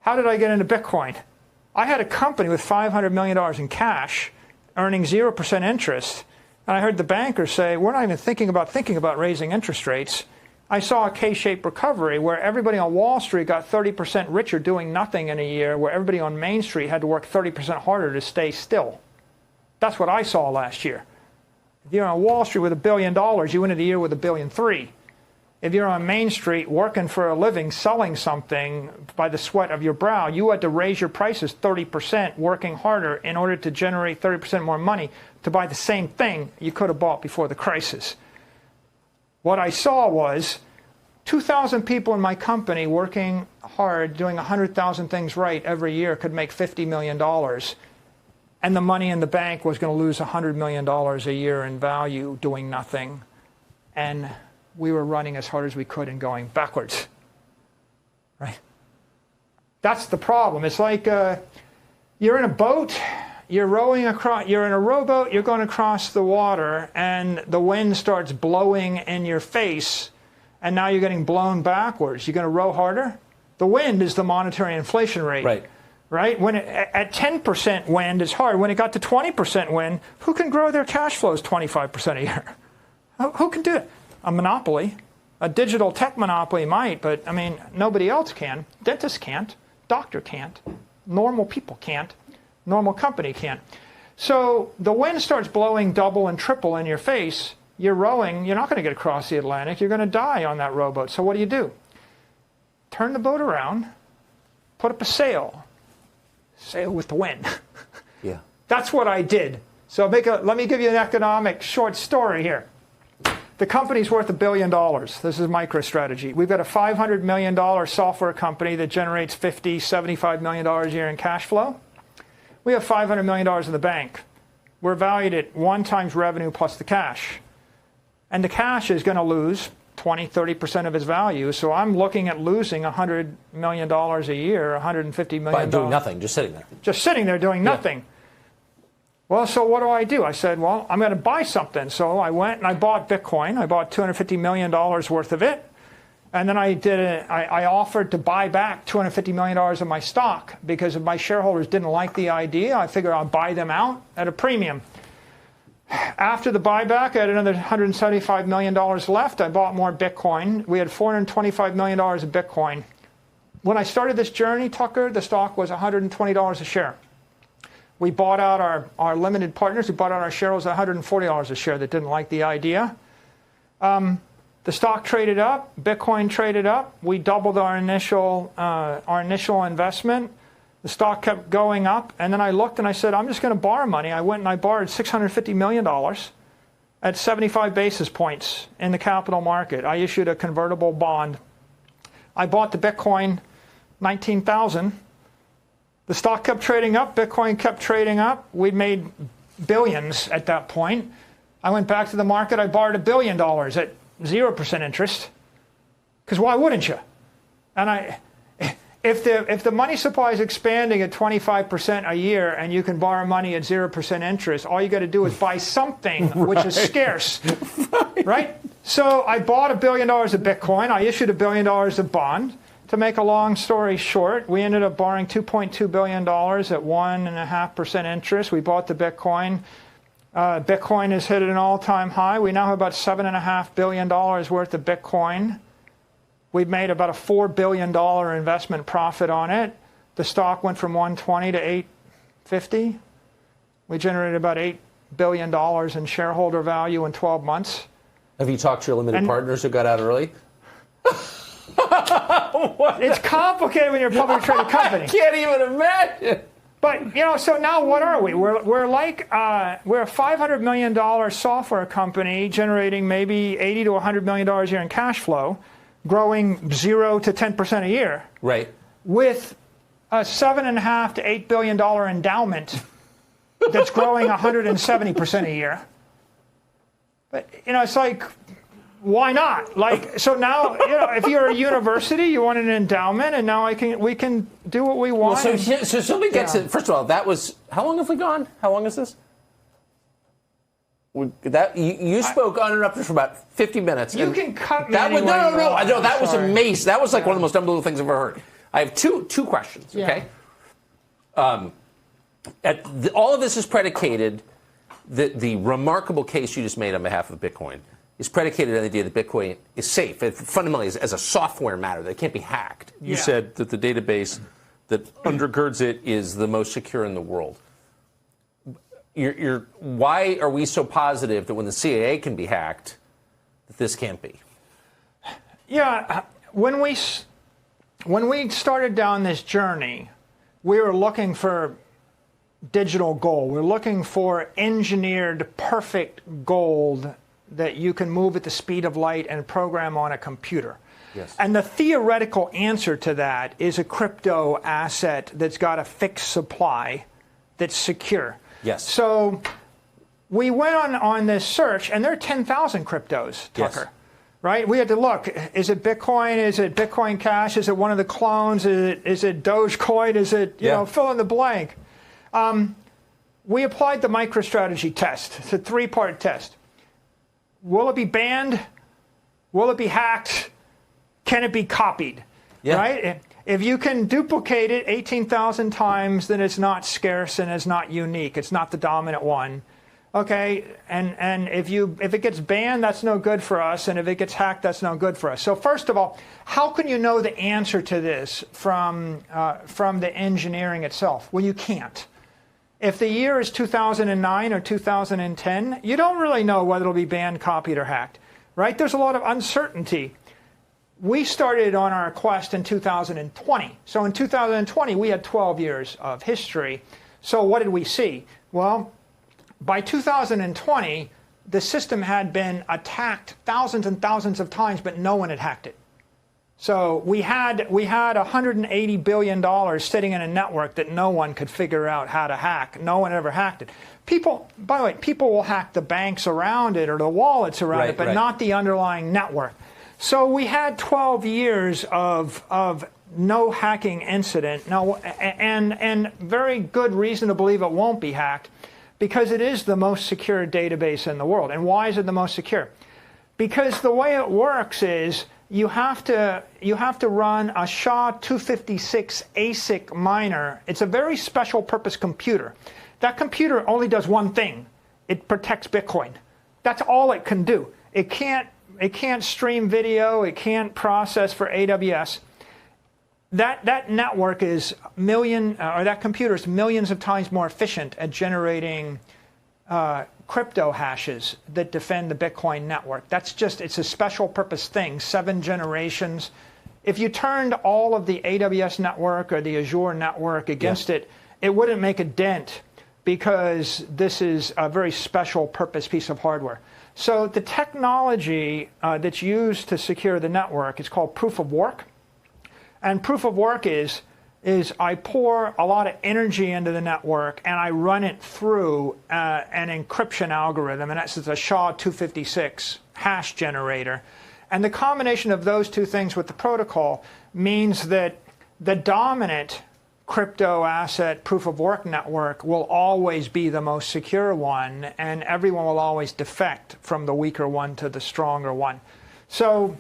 How did I get into Bitcoin? I had a company with $500 million in cash, earning 0% interest, and I heard the bankers say, we're not even thinking about raising interest rates. I saw a K-shaped recovery where everybody on Wall Street got 30% richer doing nothing in a year, where everybody on Main Street had to work 30% harder to stay still. That's what I saw last year. If you're on Wall Street with $1 billion, you went into the year with $1.3 billion. If you're on Main Street working for a living, selling something by the sweat of your brow, you had to raise your prices 30%, working harder in order to generate 30% more money to buy the same thing you could have bought before the crisis. What I saw was 2,000 people in my company working hard, doing 100,000 things right every year could make $50 million. And the money in the bank was going to lose $100 million a year in value doing nothing. And we were running as hard as we could and going backwards. Right? That's the problem. It's like you're in a boat, you're rowing across, you're in a rowboat, you're going across the water, and the wind starts blowing in your face, and now you're getting blown backwards. You're going to row harder? The wind is the monetary inflation rate. Right? When at 10% wind, it's hard. When it got to 20% wind, who can grow their cash flows 25% a year? Who can do it? A monopoly. A digital tech monopoly might, but, I mean, nobody else can. Dentist can't. Doctor can't. Normal people can't. Normal company can't. So the wind starts blowing double and triple in your face. You're rowing. You're not going to get across the Atlantic. You're going to die on that rowboat. So what do? Turn the boat around. Put up a sail. Sail with the wind. Yeah. That's what I did. So let me give you an economic short story here. The company's worth $1 billion. This is MicroStrategy. We've got a $500 million software company that generates $50, $75 million a year in cash flow. We have $500 million in the bank. We're valued at 1 times revenue plus the cash. And the cash is going to lose 20, 30% of its value. So I'm looking at losing $100 million a year, $150 million. By doing nothing, just sitting there. Just sitting there doing nothing. Yeah. Well, so what do? I said, well, I'm going to buy something. So I went and I bought Bitcoin. I bought $250 million worth of it. And then I offered to buy back $250 million of my stock because if my shareholders didn't like the idea, I figured I'll buy them out at a premium. After the buyback, I had another $175 million left. I bought more Bitcoin. We had $425 million of Bitcoin. When I started this journey, Tucker, the stock was $120 a share. We bought out our limited partners. We bought out our shareholders at $140 a share that didn't like the idea. The stock traded up. Bitcoin traded up. We doubled our initial investment. The stock kept going up. And then I looked and I said, I'm just going to borrow money. I went and I borrowed $650 million at 75 basis points in the capital market. I issued a convertible bond. I bought the Bitcoin, 19,000. The stock kept trading up. Bitcoin kept trading up. We made billions at that point. I went back to the market. I borrowed $1 billion at 0% interest. Because why wouldn't you? And if the money supply is expanding at 25% a year and you can borrow money at 0% interest, all you got to do is buy something which is scarce, right? So I bought $1 billion of Bitcoin. I issued $1 billion of bond. To make a long story short, we ended up borrowing $2.2 billion at 1.5% interest. We bought the Bitcoin. Bitcoin has hit an all-time high. We now have about $7.5 billion worth of Bitcoin. We've made about a $4 billion investment profit on it. The stock went from 120 to 850. We generated about $8 billion in shareholder value in 12 months. Have you talked to your limited partners who got out early? It's complicated when you're a publicly traded company. I can't even imagine. But, so now what are we? We're a $500 million software company generating maybe $80 to $100 million a year in cash flow, growing 0 to 10% a year. Right. With a $7.5 to $8 billion endowment that's growing 170% a year. But, it's like, why not? So now, if you're a university, you want an endowment, and now we can do what we want. Well, so let me get to, first of all, that was, how long have we gone? How long is this? You spoke uninterrupted for about 50 minutes. You can cut me No, that was Sorry. amazing. That was like one of the most unbelievable things I've ever heard. I have two questions, Yeah. okay? All of this is predicated, the remarkable case you just made on behalf of Bitcoin is predicated on the idea that Bitcoin is safe. It fundamentally is as a software matter that it can't be hacked. You said that the database that undergirds it is the most secure in the world. Why are we so positive that when the CIA can be hacked, that this can't be? Yeah, when we started down this journey, we were looking for digital gold. We're looking for engineered, perfect gold that you can move at the speed of light and program on a computer. Yes. And the theoretical answer to that is a crypto asset that's got a fixed supply that's secure. Yes. So we went on this search, and there are 10,000 cryptos, Tucker. Yes. Right? We had to look. Is it Bitcoin? Is it Bitcoin Cash? Is it one of the clones? Is it Dogecoin? Is it, you know, fill in the blank? We applied the MicroStrategy test. It's a 3-part test. Will it be banned? Will it be hacked? Can it be copied? Yeah. Right? If you can duplicate it 18,000 times, then it's not scarce and it's not unique. It's not the dominant one. Okay, and if it gets banned, that's no good for us, and if it gets hacked, that's no good for us. So first of all, how can you know the answer to this from the engineering itself? Well, you can't. If the year is 2009 or 2010, you don't really know whether it'll be banned, copied, or hacked, right? There's a lot of uncertainty. We started on our quest in 2020. So in 2020, we had 12 years of history. So what did we see? Well, by 2020, the system had been attacked thousands and thousands of times, but no one had hacked it. So we had $180 billion sitting in a network that no one could figure out how to hack. No one ever hacked it. People, by the way, people will hack the banks around it or the wallets around it, but not the underlying network. So we had 12 years of no hacking incident. Now, and very good reason to believe it won't be hacked, because it is the most secure database in the world. And why is it the most secure? Because the way it works is you have to run a SHA-256 ASIC miner. It's a very special purpose computer. That computer only does one thing. It protects Bitcoin. That's all it can do. It can't stream video. It can't process for AWS. That network is that computer is millions of times more efficient at generating crypto hashes that defend the Bitcoin network. It's a special purpose thing, 7 generations. If you turned all of the AWS network or the Azure network against it, it wouldn't make a dent, because this is a very special purpose piece of hardware. So the technology that's used to secure the network is called proof of work. And proof of work is I pour a lot of energy into the network and I run it through an encryption algorithm, and that's a SHA-256 hash generator. And the combination of those two things with the protocol means that the dominant crypto asset proof of work network will always be the most secure one, and everyone will always defect from the weaker one to the stronger one. So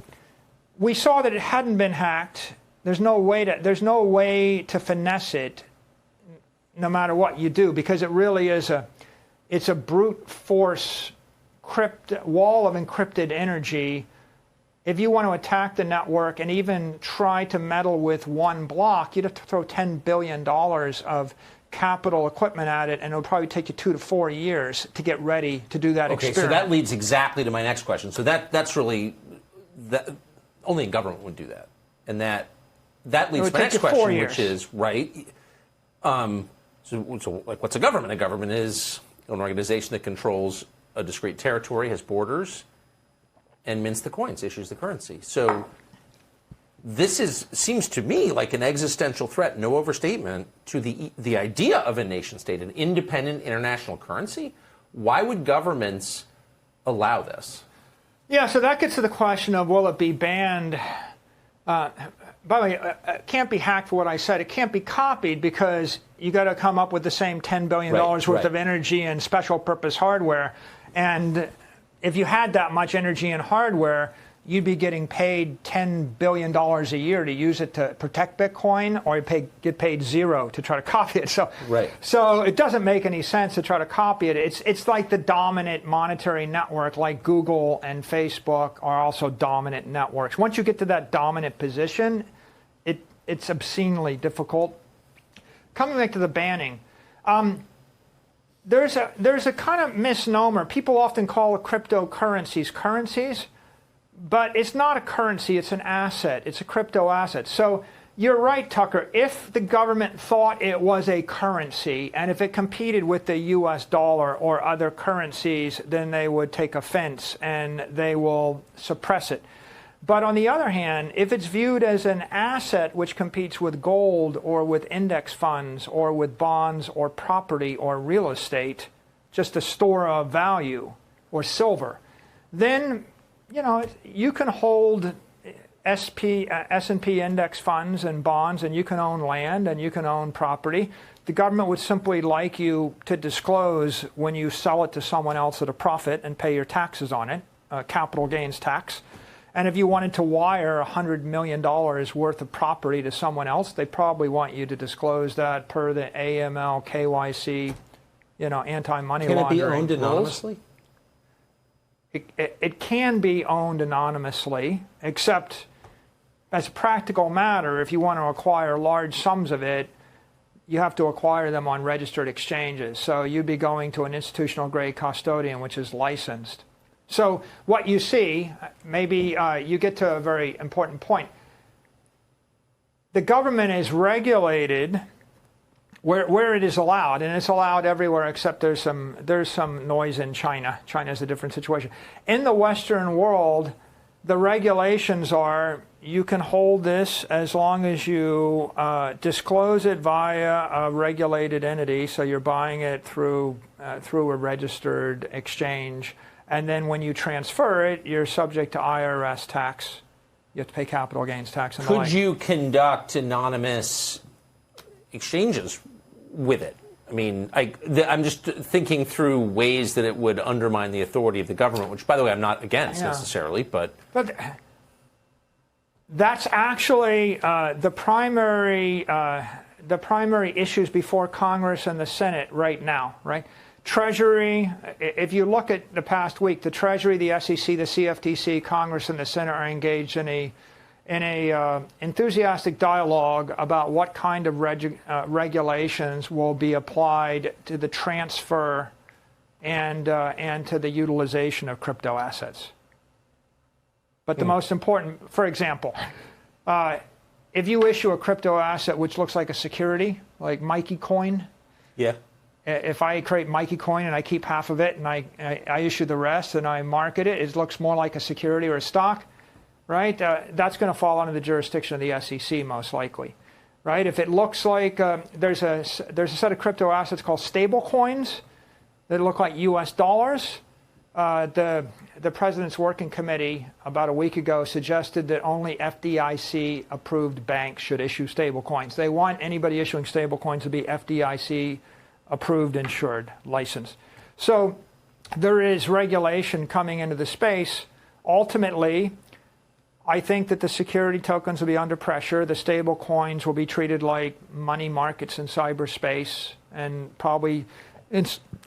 we saw that it hadn't been hacked. There's no way to finesse it, no matter what you do, because it really is it's a brute force wall of encrypted energy. If you want to attack the network and even try to meddle with one block, you'd have to throw $10 billion of capital equipment at it, and it'll probably take you 2 to 4 years to get ready to do that experiment. Okay, so that leads exactly to my next question. So that's really only a government would do that, and that leads to my next question, which is so like, what's a government? A government is an organization that controls a discrete territory, has borders, and mints the coins, issues the currency. So this seems to me like an existential threat, no overstatement, to the idea of a nation state, an independent international currency. Why would governments allow this? Yeah, so that gets to the question of, will it be banned? By the way, it can't be hacked for what I said. It can't be copied, because you got to come up with the same $10 billion worth of energy and special purpose hardware. And if you had that much energy and hardware, you'd be getting paid $10 billion a year to use it to protect Bitcoin, or you get paid zero to try to copy it. So, right. So it doesn't make any sense to try to copy it. It's like the dominant monetary network, like Google and Facebook are also dominant networks. Once you get to that dominant position, it's obscenely difficult. Coming back to the banning, there's a kind of misnomer. People often call cryptocurrencies currencies, but it's not a currency, it's an asset. It's a crypto asset. So you're right, Tucker. If the government thought it was a currency, and if it competed with the US dollar or other currencies, then they would take offense and they will suppress it. But on the other hand, if it's viewed as an asset which competes with gold or with index funds or with bonds or property or real estate, just a store of value, or silver, then you can hold S&P index funds and bonds, and you can own land and you can own property. The government would simply like you to disclose when you sell it to someone else at a profit and pay your taxes on it, capital gains tax. And if you wanted to wire $100 million worth of property to someone else, they probably want you to disclose that per the AML, KYC, anti-money laundering rules. Can it be owned anonymously? It can be owned anonymously, except as a practical matter, if you want to acquire large sums of it, you have to acquire them on registered exchanges. So you'd be going to an institutional grade custodian, which is licensed. So what you see, maybe you get to a very important point. The government is regulated where it is allowed, and it's allowed everywhere except there's some noise in China. China is a different situation. In the Western world, the regulations are you can hold this as long as you disclose it via a regulated entity, so you're buying it through a registered exchange. And then when you transfer it, you're subject to IRS tax. You have to pay capital gains tax. And could you conduct anonymous exchanges with it? I mean, I'm just thinking through ways that it would undermine the authority of the government, which, by the way, I'm not against necessarily, but that's actually the primary issues before Congress and the Senate right now, right? Treasury, if you look at the past week, the Treasury, the SEC, the CFTC, Congress, and the Senate are engaged in a enthusiastic dialogue about what kind of regulations will be applied to the transfer and to the utilization of crypto assets. But the most important, for example, if you issue a crypto asset which looks like a security, like Mikey Coin, if I create Mikey Coin and I keep half of it and I issue the rest and I market it, it looks more like a security or a stock, right? That's going to fall under the jurisdiction of the SEC most likely, right? If it looks like there's a set of crypto assets called stable coins that look like US dollars. The President's Working Committee about a week ago suggested that only FDIC-approved banks should issue stable coins. They want anybody issuing stable coins to be FDIC approved, insured, licensed. So there is regulation coming into the space. Ultimately, I think that the security tokens will be under pressure. The stable coins will be treated like money markets in cyberspace, and probably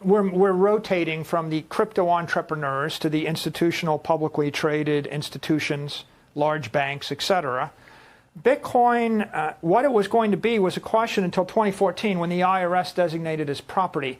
we're rotating from the crypto entrepreneurs to the institutional, publicly traded institutions, large banks, etc. Bitcoin, what it was going to be was a question until 2014 when the IRS designated as property.